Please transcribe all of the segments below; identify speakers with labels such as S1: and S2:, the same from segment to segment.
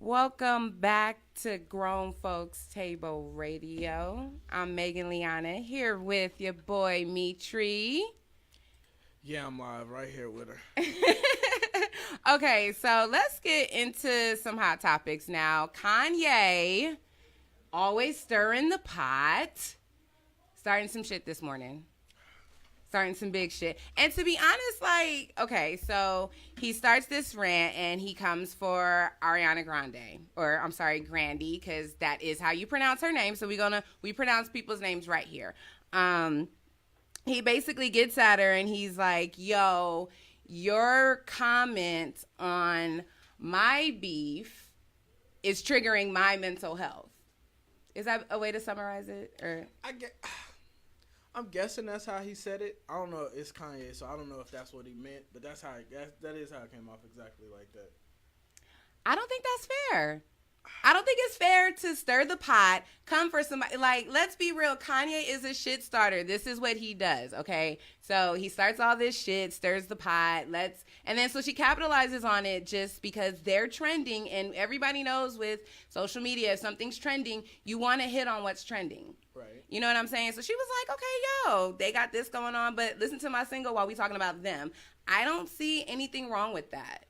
S1: Welcome back to Grown Folks Table Radio. I'm Megan Liana here with your boy Mitri.
S2: Yeah, I'm live right here with her.
S1: Okay, so let's get into some hot topics now. Kanye, always stirring the pot, starting some shit this morning. Starting some big shit. And to be honest, okay, so he starts this rant and he comes for Ariana Grande. Or I'm sorry, Grandy, because that is how you pronounce her name. So we pronounce people's names right here. He basically gets at her and he's like, yo, your comment on my beef is triggering my mental health. Is that a way to summarize it? Or
S2: I'm guessing that's how he said it. I don't know. It's Kanye, so I don't know if that's what he meant, but that is how it came off exactly like that.
S1: I don't think that's fair. I don't think it's fair to stir the pot, come for somebody. Like, let's be real. Kanye is a shit starter. This is what he does, okay? So he starts all this shit, stirs the pot, and then so she capitalizes on it just because they're trending, and everybody knows with social media, if something's trending, you want to hit on what's trending.
S2: Right.
S1: You know what I'm saying? So she was like, okay, yo, they got this going on, but listen to my single while we talking about them. I don't see anything wrong with that.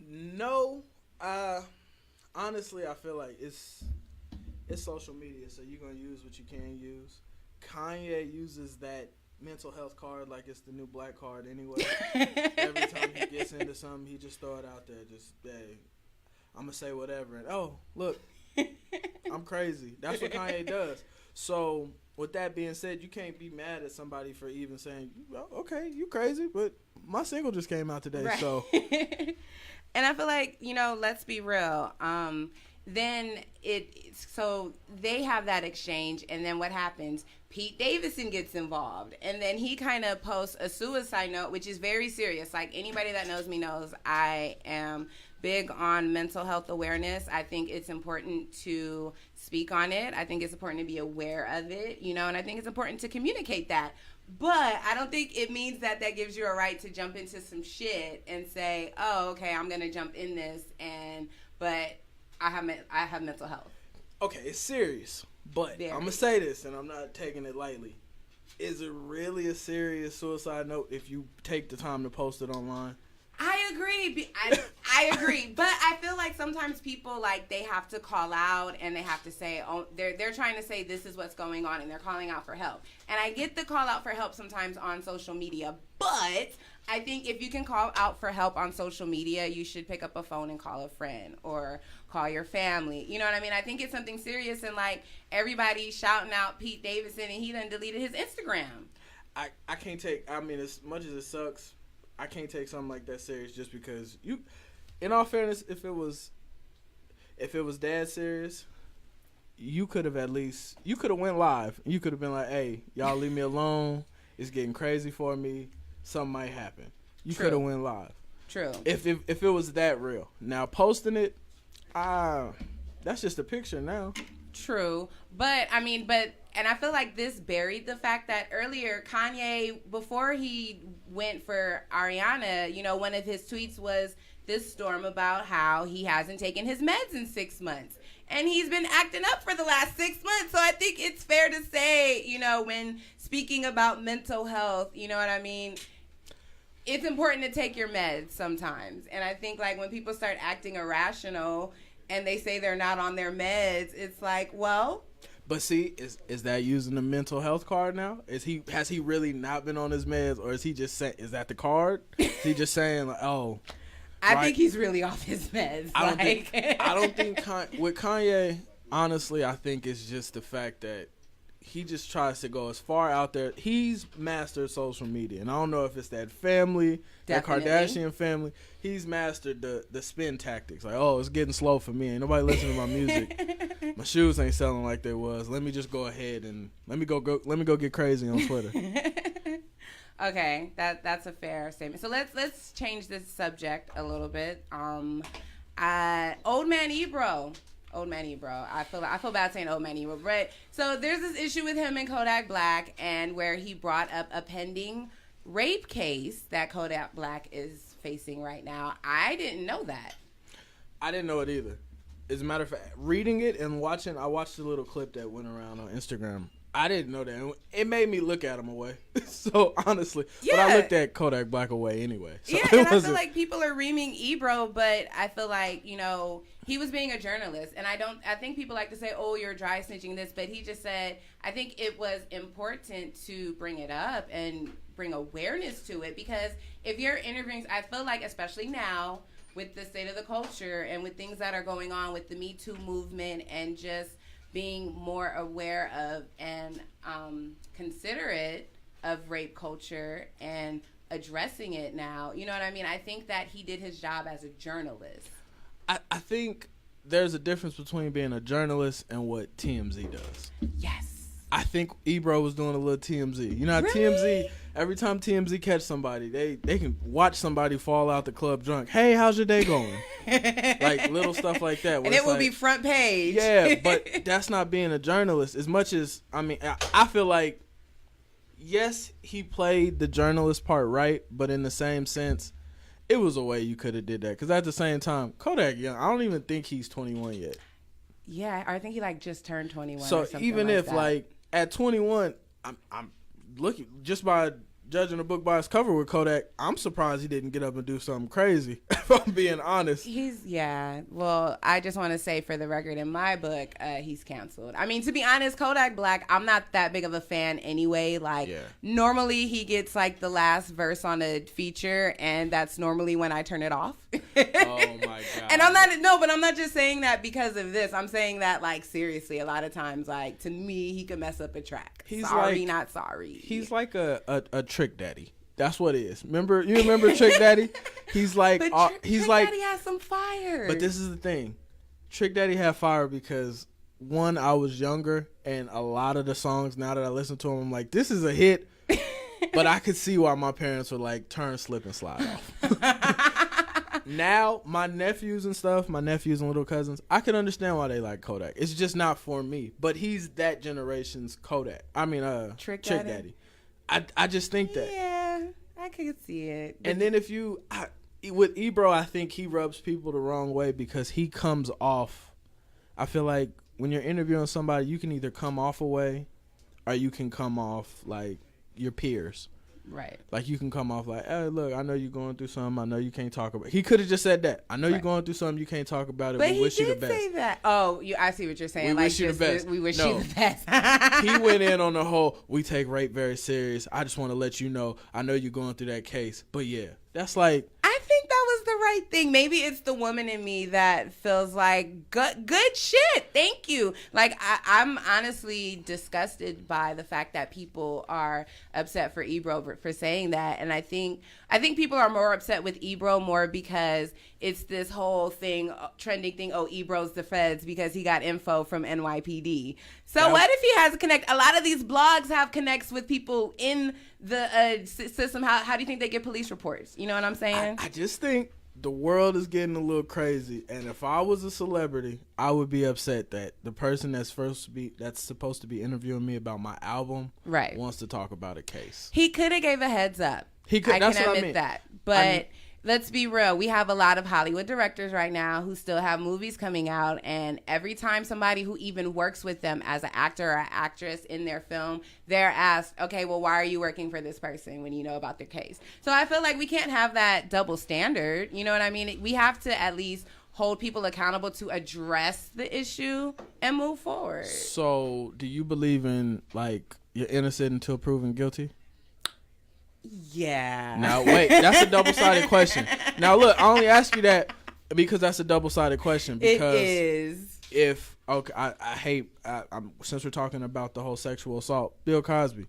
S2: No, honestly, I feel like it's social media, so you're gonna use what you can use. Kanye uses that mental health card like it's the new black card anyway. Every time he gets into something, he just throw it out there. Just, hey, I'm gonna say whatever, and oh, look, I'm crazy. That's what Kanye does. So with that being said, you can't be mad at somebody for even saying, okay, you crazy, but my single just came out today, right. So.
S1: And I feel like, let's be real. So they have that exchange, and then what happens? Pete Davidson gets involved, and then he kind of posts a suicide note, which is very serious. Like, anybody that knows me knows I am big on mental health awareness. I think it's important to speak on it. I think it's important to be aware of it, and I think it's important to communicate that. But I don't think it means that gives you a right to jump into some shit and say, oh, okay, I'm going to jump in this, but I have mental health.
S2: Okay, it's serious, but I'm going to say this, and I'm not taking it lightly. Is it really a serious suicide note if you take the time to post it online?
S1: I agree. I agree, but I feel like sometimes people, like, they have to call out and they have to say, oh, they're trying to say this is what's going on, and they're calling out for help. And I get the call out for help sometimes on social media, but I think if you can call out for help on social media, you should pick up a phone and call a friend or call your family. You know what I mean? I think it's something serious, and like everybody shouting out Pete Davidson, and he done deleted his Instagram.
S2: I can't take. I mean, as much as it sucks, I can't take something like that serious just because you. In all fairness, if it was that serious, you could have went live. You could have been like, "Hey, y'all leave me alone. It's getting crazy for me. Something might happen." You could have went live.
S1: True.
S2: If it was that real. Now posting it, that's just a picture now.
S1: True. But and I feel like this buried the fact that earlier Kanye, before he went for Ariana, one of his tweets was this storm about how he hasn't taken his meds in 6 months. And he's been acting up for the last 6 months. So I think it's fair to say, when speaking about mental health, you know what I mean? It's important to take your meds sometimes. And I think, like, when people start acting irrational and they say they're not on their meds, it's like, well.
S2: But see, is that using the mental health card now? Has he really not been on his meds, or is he just saying, is that the card? Is he just saying, like, oh.
S1: I think he's really off his meds.
S2: I don't think with Kanye, honestly, I think it's just the fact that he just tries to go as far out there. He's mastered social media, and I don't know if it's that family, Definitely. That Kardashian family. He's mastered the spin tactics. Like, oh, it's getting slow for me. Ain't nobody listening to my music. My shoes ain't selling like they was. Let me just go ahead and let me go get crazy on Twitter.
S1: Okay, that's a fair statement. So let's change this subject a little bit. Old Man Ebro. I feel bad saying Old Man Ebro, but so there's this issue with him and Kodak Black, and where he brought up a pending rape case that Kodak Black is facing right now. I didn't know that.
S2: I didn't know it either. as a matter of fact, reading it and watching, I watched a little clip that went around on Instagram. I didn't know that. It made me look at him away. So, honestly.
S1: Yeah.
S2: But I looked at Kodak Black away anyway. So
S1: yeah, and I feel like people are reaming Ebro, but I feel like, you know, he was being a journalist. And I think people like to say, oh, you're dry snitching this. But he just said, I think it was important to bring it up and bring awareness to it. Because if you're interviewing, I feel like, especially now, with the state of the culture and with things that are going on with the Me Too movement and just being more aware of and considerate of rape culture and addressing it now. You know what I mean? I think that he did his job as a journalist.
S2: I think there's a difference between being a journalist and what TMZ does.
S1: Yes.
S2: I think Ebro was doing a little TMZ. You know how
S1: Really?
S2: TMZ, every time TMZ catch somebody, they can watch somebody fall out the club drunk. Hey, how's your day going? Like little stuff like that.
S1: And it will be front page.
S2: Yeah, but that's not being a journalist. As much as, I mean, I feel like, yes, he played the journalist part right, but in the same sense, it was a way you could have did that. Because at the same time, Kodak Young, I don't even think he's 21 yet.
S1: Yeah, I think he like just turned 21.
S2: So
S1: or something
S2: even
S1: like
S2: if
S1: that.
S2: like at 21, I'm looking just by judging the book by its cover with Kodak, I'm surprised he didn't get up and do something crazy. If I'm being honest.
S1: Well, I just want to say for the record, in my book, he's canceled. I mean, to be honest, Kodak Black, I'm not that big of a fan anyway. Like, normally he gets like the last verse on a feature, and that's normally when I turn it off.
S2: Oh my God.
S1: And I'm not just saying that because of this. I'm saying that like seriously, a lot of times, like to me, he could mess up a track.
S2: He's
S1: sorry,
S2: like,
S1: not sorry.
S2: He's like a Trick Daddy. That's what it is. You remember Trick Daddy? He's like,
S1: Trick Daddy has some fire.
S2: But this is the thing. Trick Daddy had fire because one, I was younger, and a lot of the songs now that I listen to them, I'm like, this is a hit. But I could see why my parents were like, turn, slip, and slide off. Now, my nephews and little cousins, I can understand why they like Kodak. It's just not for me. But he's that generation's Kodak. I mean, Trick Daddy. I just think that.
S1: Yeah, I could see it.
S2: And then with Ebro, I think he rubs people the wrong way because he comes off. I feel like when you're interviewing somebody, you can either come off a way or you can come off like your peers.
S1: Right.
S2: Like you can come off like, hey, look, I know you're going through something. I know you can't talk about it. He could have just said that. I know you're going through something. You can't talk about it.
S1: But
S2: we wish you the best.
S1: He did say that. Oh, I see what you're saying.
S2: We wish you the best.
S1: We wish
S2: No.
S1: you the best.
S2: He went in on the whole, we take rape very serious. I just want to let you know, I know you're going through that case. But yeah, that's like.
S1: I think that was the right thing. Maybe it's the woman in me that feels like good shit. Thank you. Like I'm honestly disgusted by the fact that people are upset for Ebro for saying that, and I think people are more upset with Ebro more because it's this whole thing, trending thing. Oh, Ebro's the feds because he got info from NYPD. So what if he has a connect? A lot of these blogs have connects with people in the system. How do you think they get police reports? You know what I'm saying?
S2: I just think the world is getting a little crazy, and if I was a celebrity, I would be upset that the person that's supposed to be interviewing me about my album wants to talk about a case.
S1: He could have gave a heads up.
S2: He could.
S1: I can admit that, but. Let's be real. We have a lot of Hollywood directors right now who still have movies coming out, and every time somebody who even works with them as an actor or actress in their film, they're asked, okay, well, why are you working for this person when you know about their case? So I feel like we can't have that double standard. You know what I mean? We have to at least hold people accountable to address the issue and move forward.
S2: So do you believe in, like, you're innocent until proven guilty?
S1: Yeah.
S2: Now, wait, that's a double-sided question. Now, look, I only ask you that because that's a double-sided question. Because
S1: it is.
S2: If, okay, since we're talking about the whole sexual assault, Bill Cosby,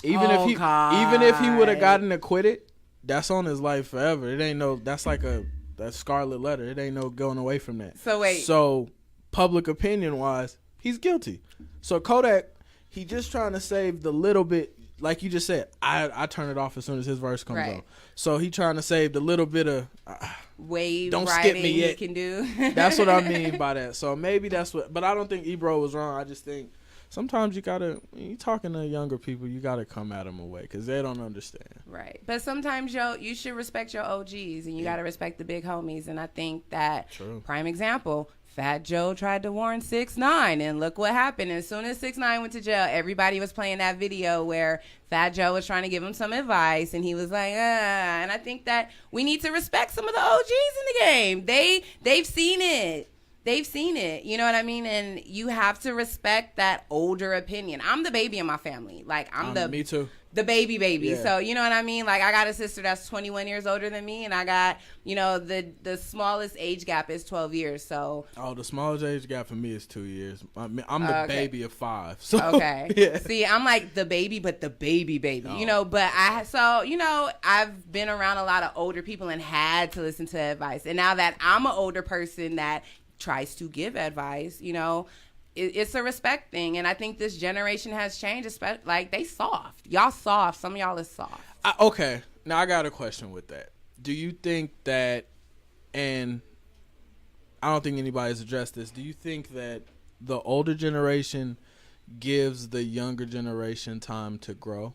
S2: even if he would have gotten acquitted, that's on his life forever. It ain't that's like a scarlet letter. It ain't no going away from that.
S1: So, wait.
S2: So, public opinion-wise, he's guilty. So, Kodak, he just trying to save the little bit. Like you just said, I turn it off as soon as his verse comes on. So he trying to save the little bit of
S1: wave
S2: don't skip me yet.
S1: He can do.
S2: That's what I mean by that. So maybe that's what. But I don't think Ebro was wrong. I just think sometimes you talking to younger people, you gotta come at them away because they don't understand.
S1: Right. But sometimes you should respect your OGs and you got to respect the big homies. And I think that prime example, Fat Joe tried to warn 6ix9ine and look what happened. As soon as 6ix9ine went to jail, everybody was playing that video where Fat Joe was trying to give him some advice and he was like, and I think that we need to respect some of the OGs in the game. They've seen it. They've seen it. You know what I mean? And you have to respect that older opinion. I'm the baby in my family. Like,
S2: Me too.
S1: The baby.
S2: Yeah.
S1: So, you know what I mean? Like, I got a sister that's 21 years older than me, and I got, the smallest age gap is 12 years. So.
S2: Oh, the smallest age gap for me is 2 years. I'm the baby of 5. So,
S1: okay.
S2: Yeah.
S1: See, I'm like the baby, but the baby,
S2: Oh.
S1: but I've been around a lot of older people and had to listen to advice. And now that I'm an older person that tries to give advice, it's a respect thing. And I think this generation has changed, especially, like, they soft. Y'all soft. Some of y'all is soft.
S2: Okay. Now I got a question with that. Do you think that, and I don't think anybody's addressed this, do you think that the older generation gives the younger generation time to grow?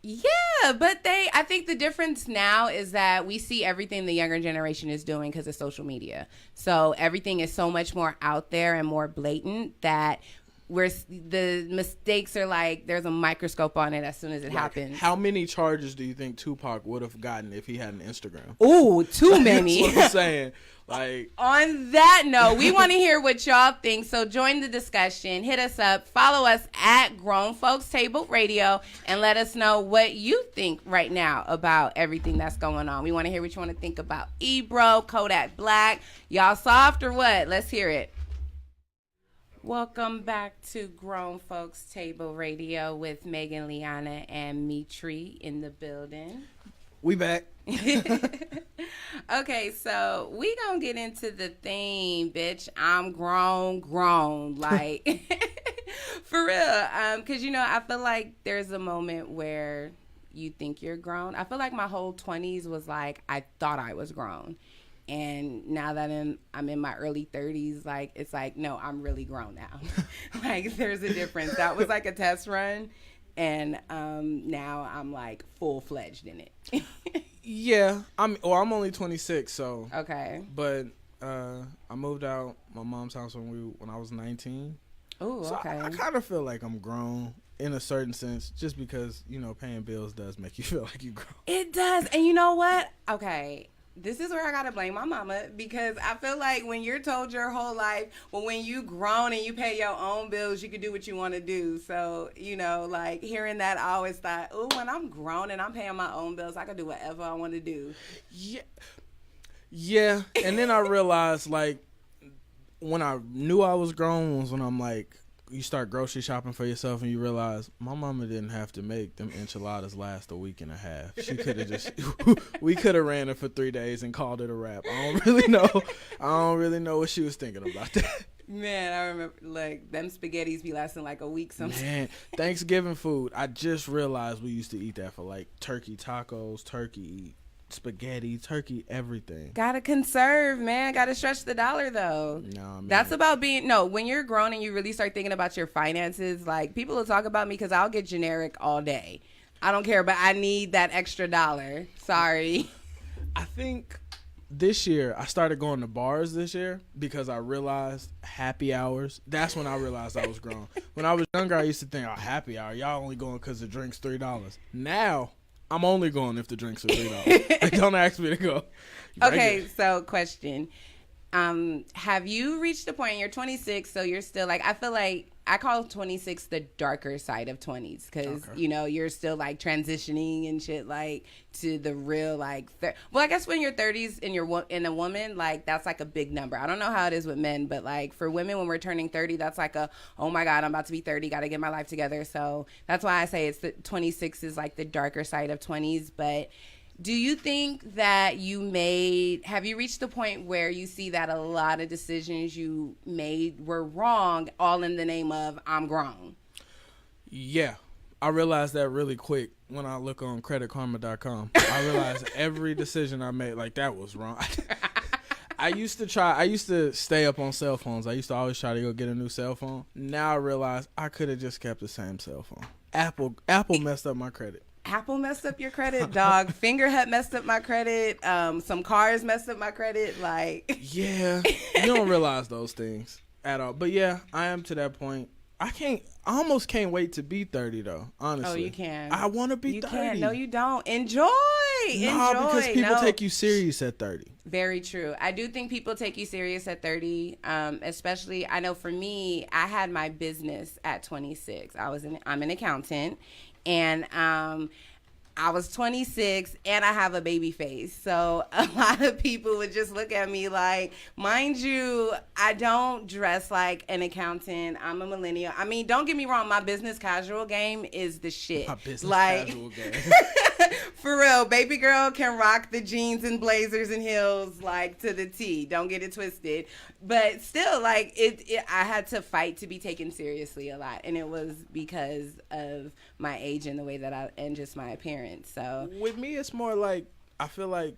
S1: Yeah, but I think the difference now is that we see everything the younger generation is doing because of social media. So everything is so much more out there and more blatant that the mistakes are like there's a microscope on it as soon as it happens.
S2: How many charges do you think Tupac would have gotten if he had an Instagram?
S1: Ooh, too many.
S2: That's what I'm saying. Like,
S1: on that note, we want to hear what y'all think. So join the discussion. Hit us up. Follow us at Grown Folks Table Radio and let us know what you think right now about everything that's going on. We want to hear what you want to think about Ebro, Kodak Black. Y'all soft or what? Let's hear it. Welcome back to Grown Folks Table Radio with Megan, Liana, and Mitri in the building.
S2: We back.
S1: Okay, so we gonna get into the theme, bitch. I'm grown, like for real. Cause I feel like there's a moment where you think you're grown. I feel like my whole 20s was like I thought I was grown, and now that I'm in my early 30s, like it's like no, I'm really grown now. Like there's a difference. That was like a test run. And now I'm like full-fledged in it.
S2: Yeah, I'm only 26, so
S1: okay.
S2: But I moved out my mom's house when I was 19.
S1: Oh,
S2: so
S1: okay.
S2: I kind of feel like I'm grown in a certain sense, just because paying bills does make you feel like you grown.
S1: It does, and you know what? Okay. This is where I gotta blame my mama, because I feel like when you're told your whole life, well, when you grown and you pay your own bills, you can do what you want to do. So, like hearing that, I always thought, oh, when I'm grown and I'm paying my own bills, I can do whatever I want to do.
S2: Yeah. And then I realized, like, when I knew I was grown was when I'm like, you start grocery shopping for yourself and you realize my mama didn't have to make them enchiladas last a week and a half. She could have we could have ran it for 3 days and called it a wrap. I don't really know what she was thinking about that.
S1: Man, I remember like them spaghettis be lasting like a week sometimes.
S2: Man, Thanksgiving food. I just realized we used to eat that for like turkey tacos, turkey spaghetti, turkey, everything.
S1: Gotta conserve, man. Gotta stretch the dollar, though.
S2: No, man.
S1: That's about when you're grown and you really start thinking about your finances, like, people will talk about me because I'll get generic all day. I don't care, but I need that extra dollar. Sorry.
S2: I think this year, I started going to bars this year because I realized happy hours. That's when I realized I was grown. When I was younger, I used to think, happy hour. Y'all only going because the drink's $3. Now, I'm only going if the drinks are $3. Like, don't ask me to go.
S1: Okay, so question. Have you reached the point, you're 26, so you're still like, I feel like I call 26 the darker side of 20s because, you're still like transitioning and shit, like to the real, like, well, I guess when you're 30s and you're in a woman, like that's like a big number. I don't know how it is with men, but like for women, when we're turning 30, that's like oh my God, I'm about to be 30, got to get my life together. So that's why I say it's the 26 is like the darker side of 20s. But do you think that have you reached the point where you see that a lot of decisions you made were wrong, all in the name of I'm grown?
S2: Yeah. I realized that really quick when I look on creditkarma.com. I realized every decision I made, like, that was wrong. I used to stay up on cell phones. I used to always try to go get a new cell phone. Now I realize I could have just kept the same cell phone. Apple messed up my credit.
S1: Apple messed up your credit, dog. Fingerhut messed up my credit. Some cars messed up my credit. Like,
S2: yeah, you don't realize those things at all. But yeah, I am to that point. I almost can't wait to be 30 though. Honestly,
S1: oh, you can.
S2: I want to be 30.
S1: Can't. No, you don't. Enjoy.
S2: No, because people take you serious at 30.
S1: Very true. I do think people take you serious at 30. Especially, I know for me, I had my business at 26. I'm an accountant, and I was 26 and I have a baby face. So a lot of people would just look at me like, mind you, I don't dress like an accountant. I'm a millennial. I mean, don't get me wrong. My business casual game is the shit.
S2: My business casual game.
S1: For real, baby girl can rock the jeans and blazers and heels like to the T. Don't get it twisted. But still, like I had to fight to be taken seriously a lot, and it was because of my age and the way that and just my appearance. So
S2: with me, it's more like I feel like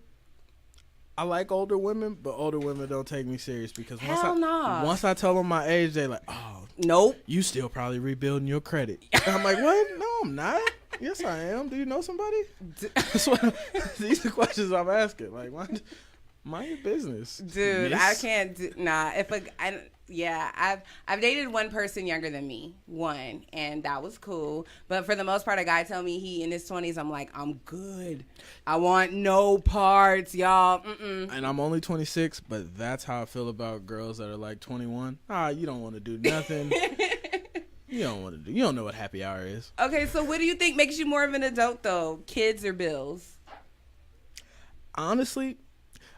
S2: I like older women, but older women don't take me serious because once I tell them my age, they're like, "Oh,
S1: nope,
S2: you still probably rebuilding your credit." And I'm like, "What? No, I'm not. Yes, I am. Do you know somebody?" These are questions I'm asking. Like, mind your business,
S1: dude.
S2: Miss.
S1: I can't. I've dated one person younger than me, and that was cool. But for the most part, a guy tell me he in his 20s, I'm like, I'm good. I want no parts, y'all. Mm-mm.
S2: And I'm only 26, but that's how I feel about girls that are like 21. You don't want to do nothing. You don't know what happy hour is.
S1: Okay, so what do you think makes you more of an adult though? Kids or bills?
S2: Honestly,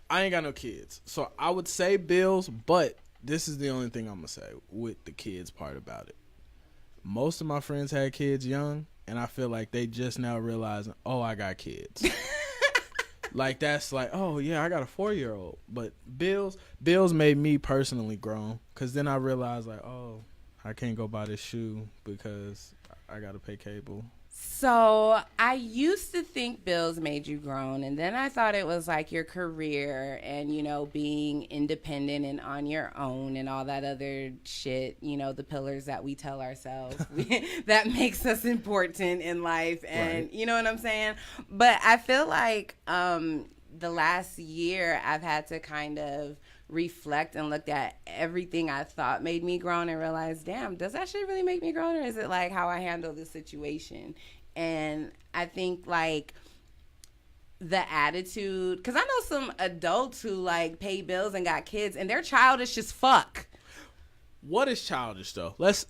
S2: I ain't got no kids. So I would say bills, but this is the only thing I'm going to say with the kids part about it. Most of my friends had kids young, and I feel like they just now realizing, oh, I got kids. Like, that's like, oh, yeah, I got a 4-year-old. But bills made me personally grown, because then I realized, like, oh, I can't go buy this shoe because I got to pay cable.
S1: So I used to think bills made you grown, and then I thought it was like your career and, being independent and on your own and all that other shit, the pillars that we tell ourselves that makes us important in life. And right. You know what I'm saying? But I feel like the last year I've had to kind of reflect and look at everything I thought made me grown and realize, damn, does that shit really make me grown, or is it like how I handle the situation? And I think like the attitude, because I know some adults who like pay bills and got kids and they're childish as fuck.
S2: What is childish though? Let's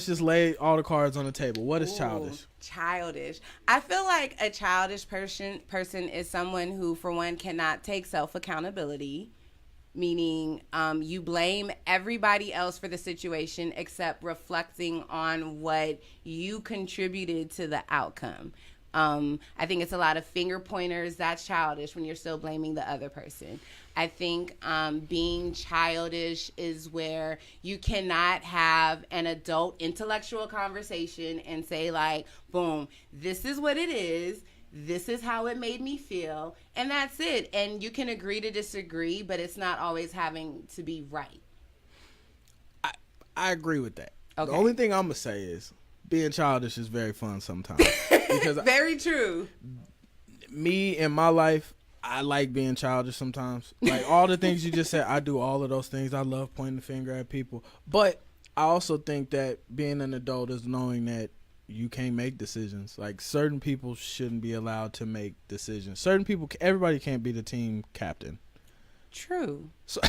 S2: just lay all the cards on the table. What is childish?
S1: Childish. I feel like a childish person is someone who, for one, cannot take self-accountability. Meaning you blame everybody else for the situation except reflecting on what you contributed to the outcome. I think it's a lot of finger pointers. That's childish when you're still blaming the other person. I think being childish is where you cannot have an adult intellectual conversation and say like, boom, this is what it is. This is how it made me feel, and that's it. And you can agree to disagree, but it's not always having to be right.
S2: I agree with that.
S1: Okay.
S2: The only thing I'm going to say is being childish is very fun sometimes. Because
S1: very true.
S2: Me in my life, I like being childish sometimes. Like all the things you just said, I do all of those things. I love pointing the finger at people. But I also think that being an adult is knowing that you can't make decisions. Like certain people shouldn't be allowed to make decisions. Everybody can't be the team captain.
S1: True.
S2: So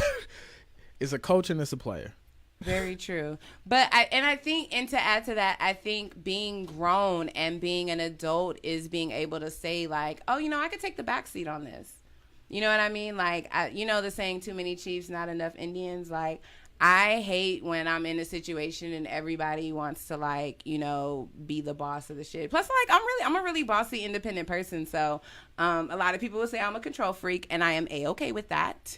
S2: it's a coach and it's a player.
S1: Very true. But I think to add to that, I think being grown and being an adult is being able to say like, oh, I could take the back seat on this. You know what I mean? Like, the saying, too many chiefs, not enough Indians. Like, I hate when I'm in a situation and everybody wants to like, be the boss of the shit. Plus, like, I'm a really bossy, independent person. So, a lot of people will say I'm a control freak, and I am A-okay with that.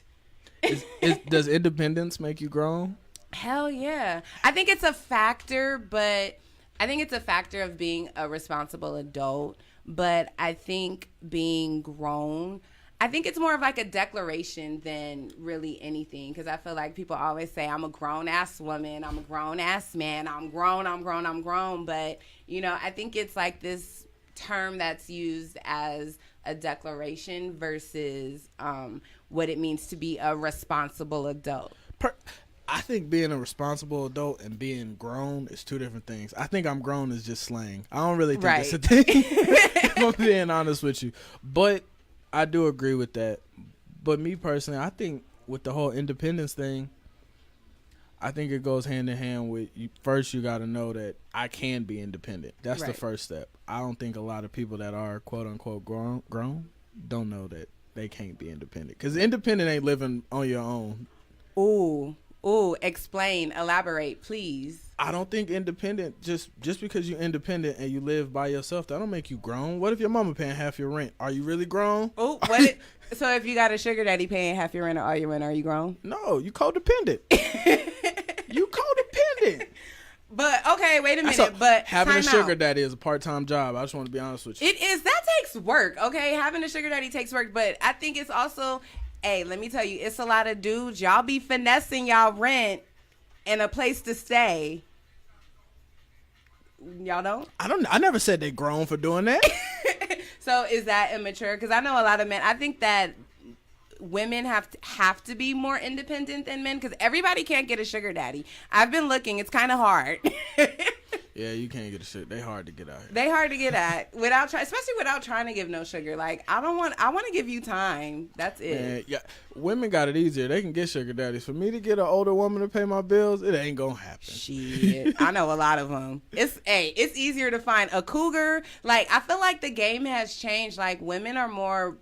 S2: Does independence make you grown?
S1: Hell yeah. I think it's a factor, but I think it's a factor of being a responsible adult. But I think being grown, I think it's more of like a declaration than really anything, because I feel like people always say, I'm a grown-ass woman, I'm a grown-ass man, I'm grown. But, you know, I think it's like this term that's used as a declaration versus what it means to be a responsible adult.
S2: I think being a responsible adult and being grown is two different things. I think I'm grown is just slang. I don't really think it's a thing. If I'm being honest with you. But I do agree with that. But me personally, I think with the whole independence thing, I think it goes hand in hand with you. First, you got to know that I can be independent. That's the first step. I don't think a lot of people that are quote unquote grown don't know that they can't be independent. Because independent ain't living on your own.
S1: Ooh, explain, elaborate, please.
S2: I don't think independent, just because you're independent and you live by yourself, that don't make you grown. What if your mama paying half your rent? Are you really grown?
S1: So if you got a sugar daddy paying half your rent or all your rent, are you grown?
S2: No, you codependent. You codependent.
S1: But, okay, wait a minute. But
S2: having a sugar daddy is a part-time job. I just want to be honest with you.
S1: It is. That takes work, okay? Having a sugar daddy takes work. But I think it's also, hey, let me tell you, it's a lot of dudes. Y'all be finessing y'all rent and a place to stay. Y'all don't?
S2: I never said they grown for doing that.
S1: So is that immature? Because I know a lot of men. I think that women have to be more independent than men, because everybody can't get a sugar daddy. I've been looking. It's kind of hard.
S2: Yeah, you can't get a sugar. They hard to get out here.
S1: They hard to get at especially without trying to give no sugar. Like, I want to give you time. That's it.
S2: Man, yeah, women got it easier. They can get sugar daddies. For me to get an older woman to pay my bills, it ain't gonna happen.
S1: Shit, I know a lot of them. It's easier to find a cougar. Like, I feel like the game has changed. Like, women are more.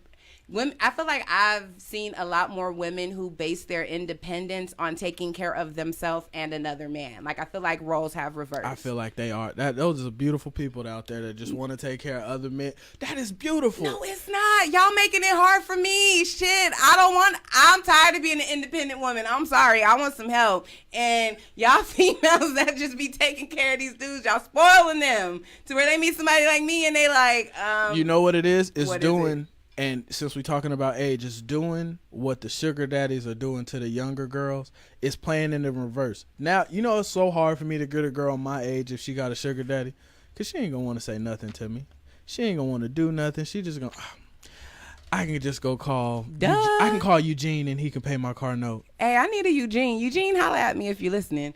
S1: I feel like I've seen a lot more women who base their independence on taking care of themselves and another man. Like, I feel like roles have reversed.
S2: I feel like they are. Those are beautiful people out there that just want to take care of other men. That is beautiful.
S1: No, it's not. Y'all making it hard for me. Shit, I'm tired of being an independent woman. I'm sorry. I want some help. And y'all females that just be taking care of these dudes, y'all spoiling them to where they meet somebody like me and they like,
S2: you know what it is? It's doing... And since we're talking about age, it's doing what the sugar daddies are doing to the younger girls. It's playing in the reverse. Now, you know, it's so hard for me to get a girl my age if she got a sugar daddy, because she ain't going to want to say nothing to me. She ain't going to want to do nothing. She just going to, I can just go call. I can call Eugene and he can pay my car note.
S1: Hey, I need a Eugene. Eugene, holla at me if you're listening.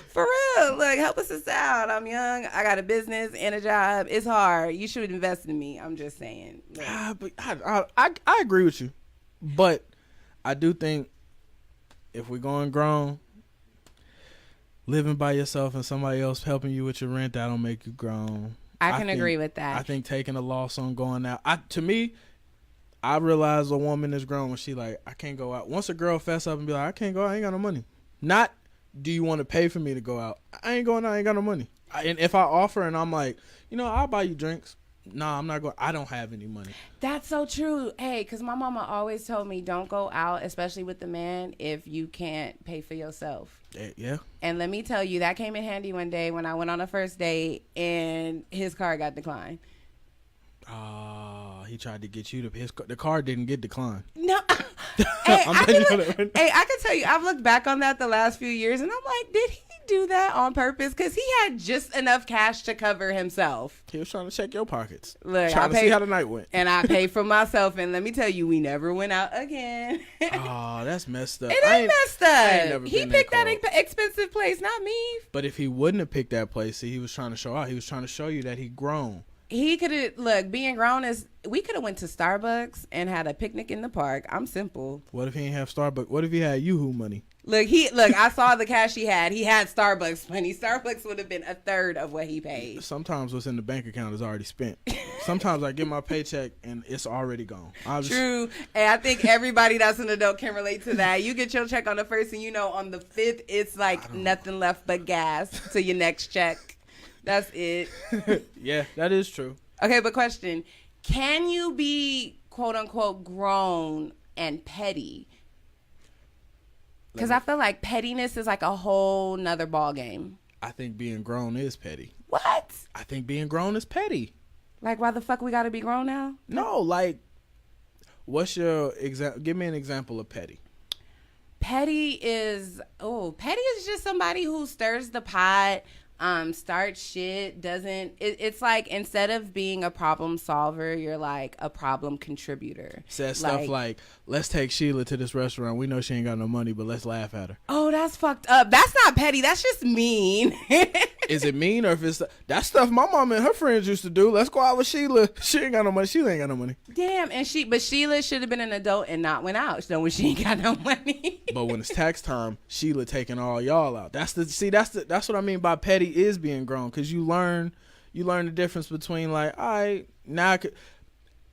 S1: For real, look, help us out. I'm young. I got a business and a job. It's hard. You should invest in me. I'm just saying.
S2: But I agree with you, but I do think if we're going grown, living by yourself and somebody else helping you with your rent, that don't make you grown.
S1: I can agree with that.
S2: I think taking a loss on going out. To me, I realize a woman is grown when she like, I can't go out. Once a girl fess up and be like, I can't go out, I ain't got no money. Not, do you want to pay for me to go out? I ain't going out, I ain't got no money. And if I offer and I'm like, you know, I'll buy you drinks. Nah, I'm not going. I don't have any money.
S1: That's so true. Hey, because my mama always told me, don't go out, especially with the man, if you can't pay for yourself.
S2: Yeah.
S1: And let me tell you, that came in handy one day when I went on a first date and his car got declined.
S2: He tried to get you to the car didn't get declined.
S1: No. I can tell you, I've looked back on that the last few years and I'm like, did he do that on purpose? Because he had just enough cash to cover himself.
S2: He was trying to check your pockets.
S1: Look,
S2: trying to see how the night went.
S1: And I paid for myself, and let me tell you, we never went out again.
S2: That's messed up.
S1: It ain't messed up. He picked that expensive place, not me.
S2: But if he wouldn't have picked that place, see, he was trying to show out. He was trying to show you that he grown.
S1: He could have, look, being grown is, we could have went to Starbucks and had a picnic in the park. I'm simple.
S2: What if he didn't have Starbucks? What if he had Yoo-hoo money?
S1: Look, I saw the cash he had. He had Starbucks money. Starbucks would have been a third of what he paid.
S2: Sometimes what's in the bank account is already spent. Sometimes I get my paycheck and it's already gone.
S1: True. And I think everybody that's an adult can relate to that. You get your check on the 1st and you know on the 5th, it's like nothing left but gas to your next check. That's it.
S2: Yeah, that is true.
S1: Okay, but question. Can you be, quote unquote, grown and petty? Because I feel like pettiness is like a whole nother ball game.
S2: I think being grown is petty.
S1: What?
S2: I think being grown is petty.
S1: Like, why the fuck we gotta be grown now?
S2: No, like, What's your example? Give me an example of petty.
S1: Petty is just somebody who stirs the pot, starts shit, it's like instead of being a problem solver, you're like a problem contributor.
S2: Says stuff like, let's take Sheila to this restaurant. We know she ain't got no money, but let's laugh at her.
S1: Oh, that's fucked up. That's not petty. That's just mean.
S2: Is it mean, or if it's that stuff my mom and her friends used to do? Let's go out with Sheila. She ain't got no money. Sheila ain't got no money.
S1: Damn, but Sheila should have been an adult and not went out. So when she ain't got no money.
S2: But when it's tax time, Sheila taking all y'all out. That's what I mean by petty is being grown, because you learn the difference between like, all right, now I could,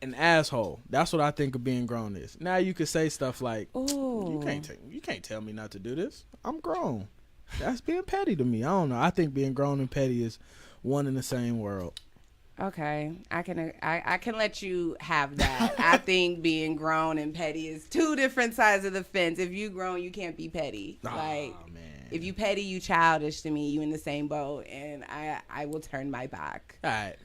S2: an asshole. That's what I think of being grown is. Now you could say stuff like,
S1: ooh,
S2: you can't tell me not to do this. I'm grown. That's being petty to me. I don't know. I think being grown and petty is one in the same world.
S1: Okay, I can let you have that. I think being grown and petty is two different sides of the fence. If you grown, you can't be petty. Man. If you petty, you childish to me. You in the same boat, and I will turn my back.
S2: All right.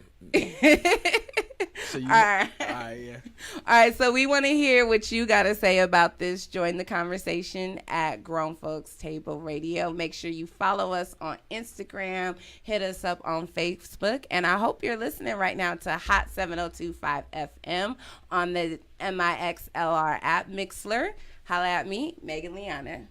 S1: So all right.
S2: Yeah.
S1: All right, so we want to hear what you got to say about this. Join the conversation at Grown Folks Table Radio. Make sure you follow us on Instagram. Hit us up on Facebook. And I hope you're listening right now to Hot 7025 FM on the MIXLR app, Mixler. Holla at me, Megan Liana.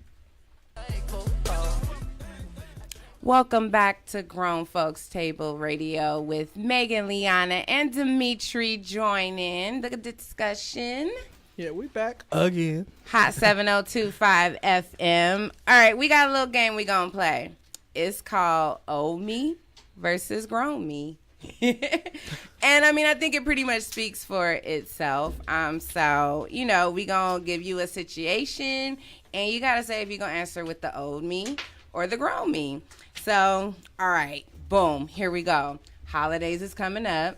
S1: Welcome back to Grown Folks Table Radio with Megan Liana and Dimitri joining the discussion.
S2: Yeah, we back again.
S1: Hot 7025 FM. All right, we got a little game we gonna play. It's called Old Me versus Grown Me. And I mean, I think it pretty much speaks for itself. So, we gonna give you a situation and you gotta say if you're gonna answer with the old me or the grown me. So, all right, boom, here we go. Holidays is coming up,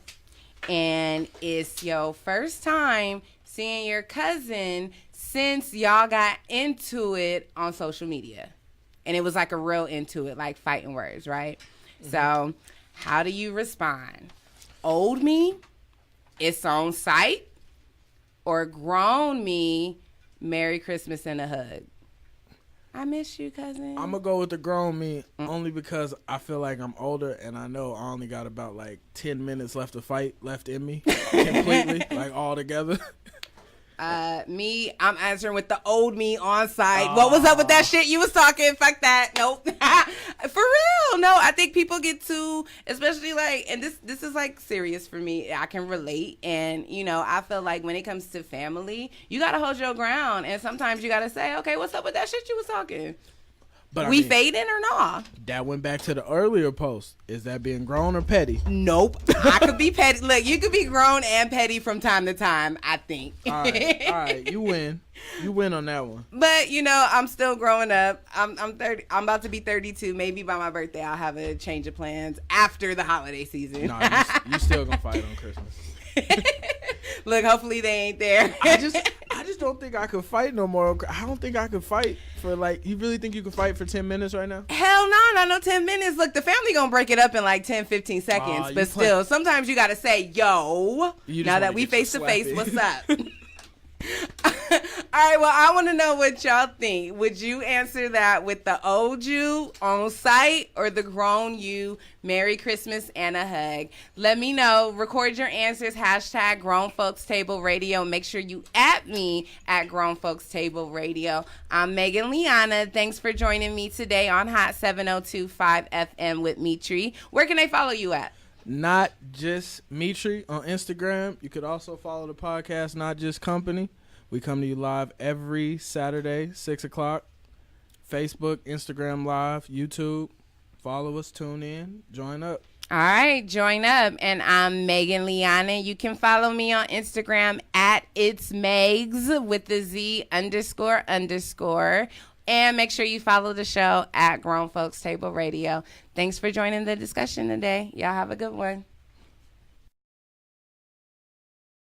S1: and it's your first time seeing your cousin since y'all got into it on social media. And it was like a real into it, like fighting words, right? Mm-hmm. So, how do you respond? Old me, it's on site, or grown me, Merry Christmas and a hug? I miss you, cousin.
S2: I'm going to go with the grown me only because I feel like I'm older and I know I only got about like 10 minutes left to fight left in me completely, like all together.
S1: Me, I'm answering with the old me on site. What was up with that shit you was talking? Fuck that. Nope. For real. No, I think people get too, especially like, and this is like serious for me. I can relate. And, I feel like when it comes to family, you got to hold your ground. And sometimes you got to say, okay, what's up with that shit you was talking? But we fading or not?
S2: That went back to the earlier post. Is that being grown or petty?
S1: Nope. I could be petty. Look, you could be grown and petty from time to time, I think.
S2: All right. You win. You win on that one.
S1: But, I'm still growing up. I'm 30. I'm about to be 32. Maybe by my birthday, I'll have a change of plans after the holiday season.
S2: No, you still going to fight on Christmas.
S1: Look, hopefully they ain't there.
S2: I just don't think I could fight no more. I don't think I could fight for like, you really think you could fight for 10 minutes right now?
S1: Hell no, not no 10 minutes. Look, the family gonna break it up in like 10, 15 seconds. But still, sometimes you gotta say, yo, now that we face to face, what's up? All right, well, I want to know what y'all think. Would you answer that with the old you on site or the grown you, Merry Christmas and a hug? Let me know. Record your answers. # Grown Folks Table Radio. Make sure you at me at Grown Folks Table Radio. I'm Megan Liana. Thanks for joining me today on Hot 7025 FM with Mitri. Where can they follow you at?
S2: Not Just Mitri on Instagram. You could also follow the podcast Not Just Company. We come to you live every Saturday, 6 o'clock. Facebook, Instagram Live, YouTube. Follow us, tune in, join up.
S1: All right, join up. And I'm Megan Liana. You can follow me on Instagram at It's Megs with the Z __. And make sure you follow the show at Grown Folks Table Radio. Thanks for joining the discussion today. Y'all have a good one.